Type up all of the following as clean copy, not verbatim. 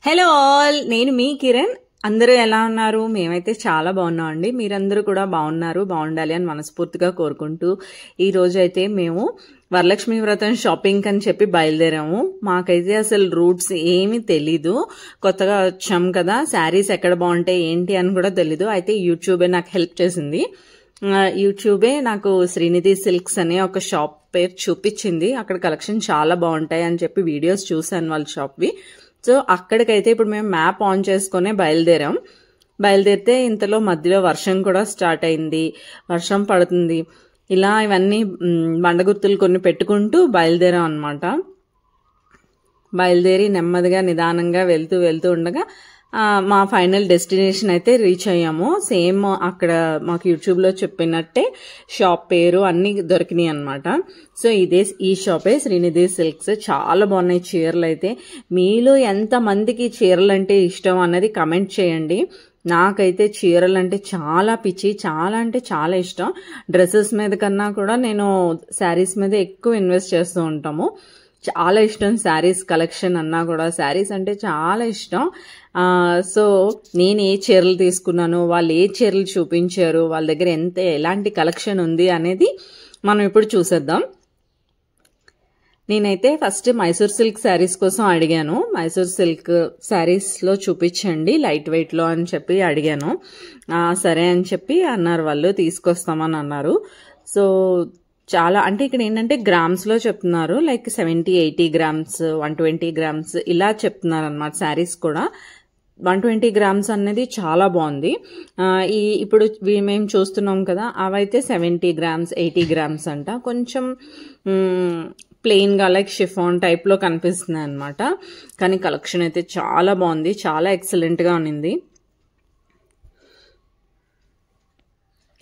Hello all, నేను మీ కిరణ్. అందరూ ఎలా ఉన్నారు? మేమైతే చాలా బాగున్నాం అండి. మీరందరూ కూడా బాగుండాలి అని మనస్ఫూర్తిగా కోరుకుంటూ ఈ రోజు అయితే మేము వరలక్ష్మి వ్రతం షాపింగ్ అని చెప్పి బయలుదేరాము. మాకైతే అసలు రూట్స్ ఏమీ తెలీదు, కొత్తగా వచ్చాం కదా, శారీస్ ఎక్కడ బాగుంటాయి ఏంటి అని కూడా తెలీదు. అయితే యూట్యూబే నాకు హెల్ప్ చేసింది. యూట్యూబే నాకు శ్రీనిధి సిల్క్స్ అనే ఒక షాప్ పేరు చూపించింది. అక్కడ కలెక్షన్ చాలా బాగుంటాయి అని చెప్పి వీడియోస్ చూసాను వాళ్ళ షాప్వి. సో అక్కడికైతే ఇప్పుడు మేము మ్యాప్ ఆన్ చేసుకునే బయలుదేరితే ఇంతలో మధ్యలో వర్షం కూడా స్టార్ట్ అయింది. వర్షం పడుతుంది. ఇలా ఇవన్నీ బండగుర్తులు కొన్ని పెట్టుకుంటూ బయలుదేరాం అనమాట. బయలుదేరి నెమ్మదిగా నిదానంగా వెళ్తూ ఉండగా మా ఫైనల్ డెస్టినేషన్ అయితే రీచ్ అయ్యాము. సేమ్ అక్కడ మాకు యూట్యూబ్లో చెప్పినట్టే షాప్ పేరు అన్ని దొరికినాయి అనమాట. సో ఈ షాపే శ్రీనిధి సిల్క్స్. చాలా బాగున్నాయి చీరలు అయితే. మీలో ఎంతమందికి చీరలు అంటే ఇష్టం అన్నది కమెంట్ చేయండి. నాకైతే చీరలు అంటే చాలా పిచ్చి, చాలా అంటే చాలా ఇష్టం. డ్రెస్సెస్ మీద కన్నా కూడా నేను శారీస్ మీద ఎక్కువ ఇన్వెస్ట్ చేస్తూ ఉంటాము. చాలా ఇష్టం శారీస్ కలెక్షన్ అన్నా కూడా. శారీస్ అంటే చాలా ఇష్టం. సో నేను ఏ చీరలు తీసుకున్నాను, వాళ్ళు ఏ చీరలు చూపించారు, వాళ్ళ దగ్గర ఎలాంటి కలెక్షన్ ఉంది అనేది మనం ఇప్పుడు చూసేద్దాం. నేనైతే ఫస్ట్ మైసూర్ సిల్క్ శారీస్ కోసం అడిగాను. మైసూర్ సిల్క్ శారీస్లో చూపించండి లైట్ వెయిట్లో అని చెప్పి అడిగాను. సరే అని చెప్పి అన్నారు, వాళ్ళు తీసుకొస్తామని అన్నారు. సో చాలా అంటే ఇక్కడ ఏంటంటే గ్రామ్స్లో చెప్తున్నారు, లైక్ 70-80 గ్రామ్స్, 120 గ్రామ్స్ ఇలా చెప్తున్నారు అనమాట. శారీస్ కూడా 120 గ్రామ్స్ అనేది చాలా బాగుంది. ఇప్పుడు మేము చూస్తున్నాం కదా, అవైతే 70 గ్రామ్స్ 80 గ్రామ్స్ అంట. కొంచెం ప్లెయిన్గా లైక్ షిఫాన్ టైప్లో కనిపిస్తుంది అనమాట. కానీ కలెక్షన్ అయితే చాలా బాగుంది, చాలా ఎక్సలెంట్గా ఉన్నింది.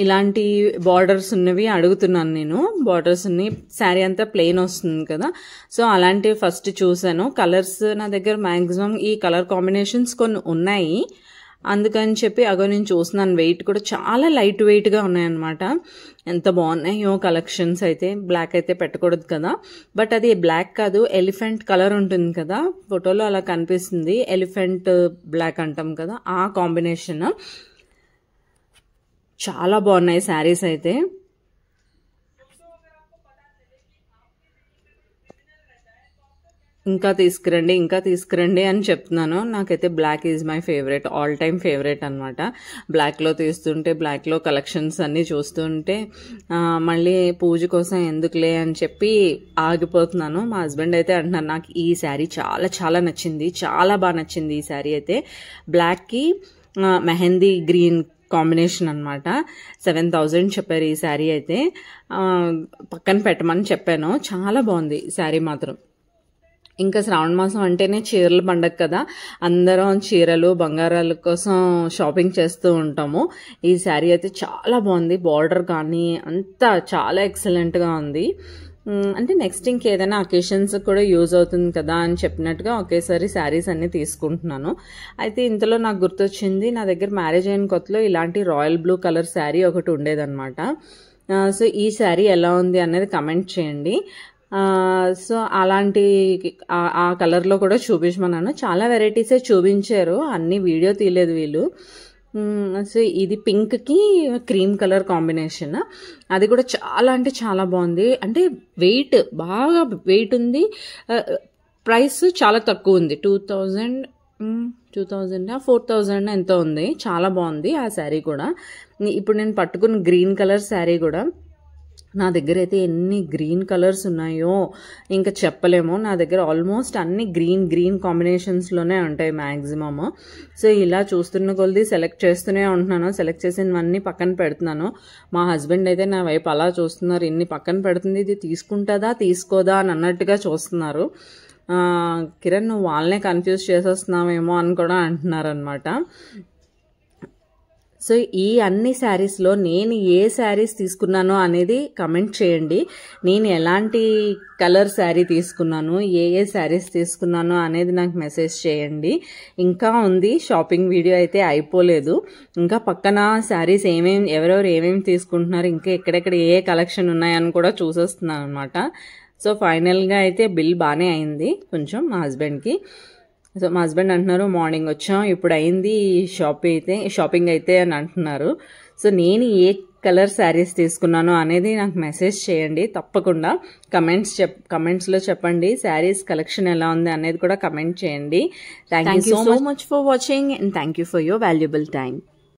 ఇలాంటి బార్డర్స్ ఉన్నవి అడుగుతున్నాను నేను. బార్డర్స్ ఉన్నాయి, శారీ అంతా ప్లెయిన్ వస్తుంది కదా. సో అలాంటివి ఫస్ట్ చూసాను. కలర్స్ నా దగ్గర మ్యాక్సిమం ఈ కలర్ కాంబినేషన్స్ కొన్ని ఉన్నాయి, అందుకని చెప్పి నేను చూస్తున్నాను. వెయిట్ కూడా చాలా లైట్ వెయిట్గా ఉన్నాయన్నమాట. ఎంత బాగున్నాయో కలెక్షన్స్ అయితే. బ్లాక్ అయితే పెట్టకూడదు కదా, బట్ అది బ్లాక్ కాదు, ఎలిఫెంట్ కలర్ ఉంటుంది కదా, ఫోటోలో అలా కనిపిస్తుంది. ఎలిఫెంట్ బ్లాక్ అంటాం కదా, ఆ కాంబినేషన్. చాలా బాగున్నాయి శారీస్ అయితే. ఇంకా తీసుకురండి అని చెప్తున్నాను. నాకైతే black is my favourite, all time favourite అనమాట. బ్లాక్లో తీస్తుంటే, బ్లాక్లో కలెక్షన్స్ అన్నీ చూస్తుంటే మళ్ళీ పూజ కోసం ఎందుకులే అని చెప్పి ఆగిపోతున్నాను. మా హస్బెండ్ అయితే అంటున్నారు, నాకు ఈ శారీ చాలా చాలా నచ్చింది, చాలా బాగా నచ్చింది ఈ శారీ అయితే. బ్లాక్కి మెహందీ గ్రీన్ కాంబినేషన్ అనమాట. 7000 చెప్పారు ఈ శారీ అయితే. పక్కన పెట్టమని చెప్పాను. చాలా బాగుంది శారీ మాత్రం. ఇంకా శ్రావణ మాసం అంటేనే చీరల పండగ కదా, అందరం చీరలు బంగారాల కోసం షాపింగ్ చేస్తూ ఉంటాము. ఈ శారీ అయితే చాలా బాగుంది. బార్డర్ కానీ అంతా చాలా ఎక్సలెంట్గా ఉంది. అంటే నెక్స్ట్ ఇంకేదైనా అకేషన్స్ కూడా యూజ్ అవుతుంది కదా అని చెప్పినట్టుగా ఒకేసారి శారీస్ అన్ని తీసుకుంటున్నాను. అయితే ఇంతలో నాకు గుర్తొచ్చింది, నా దగ్గర మ్యారేజ్ అయిన కొత్తలో ఇలాంటి రాయల్ బ్లూ కలర్ శారీ ఒకటి ఉండేదన్నమాట. సో ఈ శారీ ఎలా ఉంది అనేది కమెంట్ చేయండి. సో అలాంటి ఆ కలర్లో కూడా చూపించమన్నాను. చాలా వెరైటీసే చూపించారు, అన్ని వీడియో తీయలేదు వీళ్ళు. సో ఇది పింక్కి క్రీమ్ కలర్ కాంబినేషన్. అది కూడా చాలా అంటే చాలా బాగుంది. అంటే వెయిట్ బాగా వెయిట్ ఉంది. ప్రైస్ చాలా తక్కువ ఉంది. 4,000 ఎంతో ఉంది. చాలా బాగుంది ఆ శారీ కూడా. ఇప్పుడు నేను పట్టుకున్న గ్రీన్ కలర్ శారీ కూడా, నా దగ్గర అయితే ఎన్ని గ్రీన్ కలర్స్ ఉన్నాయో ఇంకా చెప్పలేము. నా దగ్గర ఆల్మోస్ట్ అన్ని గ్రీన్ కాంబినేషన్స్లోనే ఉంటాయి మ్యాక్సిమమ్. సో ఇలా చూస్తున్న కొద్ది సెలెక్ట్ చేస్తూనే ఉంటున్నాను. సెలెక్ట్ చేసినవన్నీ పక్కన పెడుతున్నాను. మా హస్బెండ్ అయితే నా వైపు అలా చూస్తున్నారు, ఇన్ని పక్కన పెడుతుంది, ఇది తీసుకుంటుందా తీసుకోదా అని అన్నట్టుగా చూస్తున్నారు. కిరణ్, నువ్వు వాళ్ళనే కన్ఫ్యూజ్ చేసేస్తున్నావేమో అని కూడా అంటున్నారు అనమాట. సో ఈ అన్ని శారీస్లో నేను ఏ శారీస్ తీసుకున్నానో అనేది కమెంట్ చేయండి. నేను ఎలాంటి కలర్ శారీ తీసుకున్నాను, ఏ శారీస్ తీసుకున్నానో అనేది నాకు మెసేజ్ చేయండి. ఇంకా ఉంది, షాపింగ్ వీడియో అయితే అయిపోలేదు. ఇంకా పక్కన శారీస్ ఎవరెవరు ఏమేమి తీసుకుంటున్నారు, ఇంకా ఎక్కడెక్కడ ఏ కలెక్షన్ ఉన్నాయని కూడా చూసేస్తున్నాను అనమాట. సో ఫైనల్గా అయితే బిల్ బాగానే అయింది కొంచెం మా హస్బెండ్కి. సో మా హస్బెండ్ అంటున్నారు మార్నింగ్ వచ్చాం ఇప్పుడు అయింది షాపింగ్ అయితే అని అంటున్నారు. సో నేను ఏ కలర్ శారీస్ తీసుకున్నాను అనేది నాకు మెసేజ్ చేయండి తప్పకుండా. కమెంట్స్లో చెప్పండి. శారీస్ కలెక్షన్ ఎలా ఉంది అనేది కూడా కమెంట్ చేయండి. Thank you so much for watching and thank you for your valuable time.